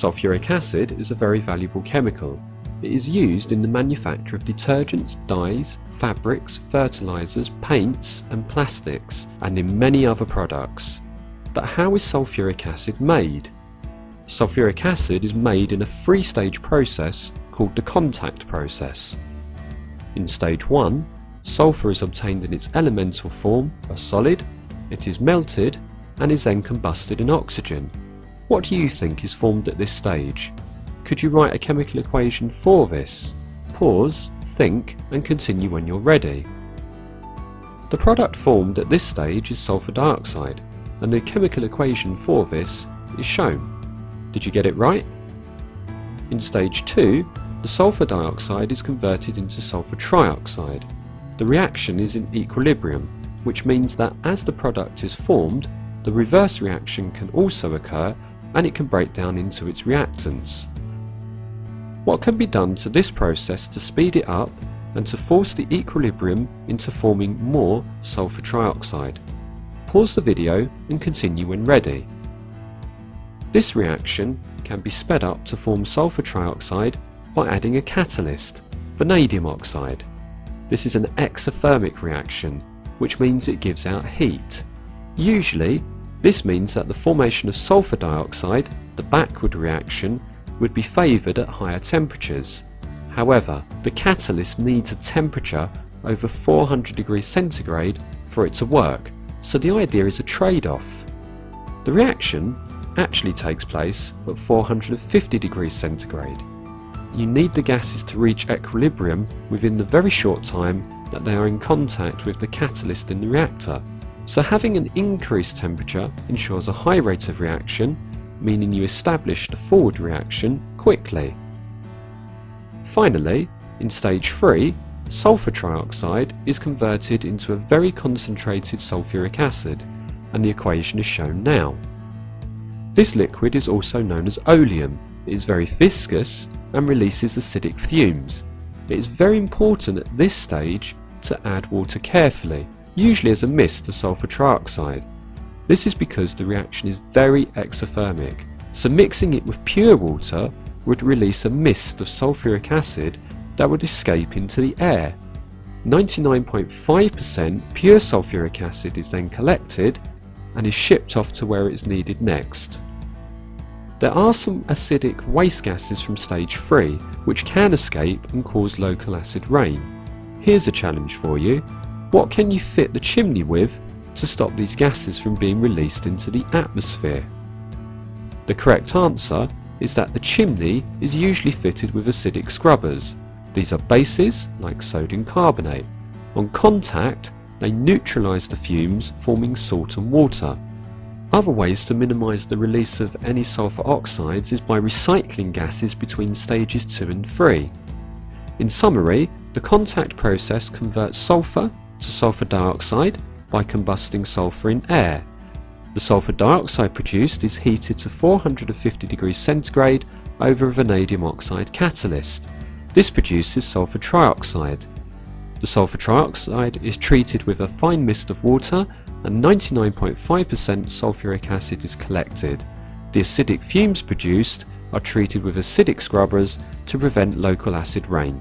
Sulphuric acid is a very valuable chemical. It is used in the manufacture of detergents, dyes, fabrics, fertilizers, paints and plastics, and in many other products. But how is sulphuric acid made? Sulphuric acid is made in a three-stage process called the contact process. In stage 1, sulphur is obtained in its elemental form, a solid, it is melted and is then combusted in oxygen. What do you think is formed at this stage? Could you write a chemical equation for this? Pause, think and continue when you're ready. The product formed at this stage is sulphur dioxide, and the chemical equation for this is shown. Did you get it right? In stage 2, the sulphur dioxide is converted into sulphur trioxide. The reaction is in equilibrium, which means that as the product is formed, the reverse reaction can also occur and it can break down into its reactants. What can be done to this process to speed it up and to force the equilibrium into forming more sulphur trioxide? Pause the video and continue when ready. This reaction can be sped up to form sulphur trioxide by adding a catalyst, vanadium oxide. This is an exothermic reaction, which means it gives out heat. Usually, this means that the formation of sulphur dioxide, the backward reaction, would be favoured at higher temperatures. However, the catalyst needs a temperature over 400 degrees centigrade for it to work, so the idea is a trade-off. The reaction actually takes place at 450 degrees centigrade. You need the gases to reach equilibrium within the very short time that they are in contact with the catalyst in the reactor. So having an increased temperature ensures a high rate of reaction, meaning you establish the forward reaction quickly. Finally, in stage 3, sulphur trioxide is converted into a very concentrated sulphuric acid, and the equation is shown now. This liquid is also known as oleum. It is very viscous and releases acidic fumes. It is very important at this stage to add water carefully, usually as a mist to sulphur trioxide. This is because the reaction is very exothermic, so mixing it with pure water would release a mist of sulphuric acid that would escape into the air. 99.5% pure sulphuric acid is then collected and is shipped off to where it is needed next. There are some acidic waste gases from stage 3 which can escape and cause local acid rain. Here's a challenge for you. What can you fit the chimney with to stop these gases from being released into the atmosphere? The correct answer is that the chimney is usually fitted with acidic scrubbers. These are bases like sodium carbonate. On contact, they neutralise the fumes, forming salt and water. Other ways to minimise the release of any sulphur oxides is by recycling gases between stages 2 and 3. In summary, the contact process converts sulphur to sulphur dioxide by combusting sulphur in air. The sulphur dioxide produced is heated to 450 degrees centigrade over a vanadium oxide catalyst. This produces sulphur trioxide. The sulphur trioxide is treated with a fine mist of water and 99.5% sulphuric acid is collected. The acidic fumes produced are treated with acidic scrubbers to prevent local acid rain.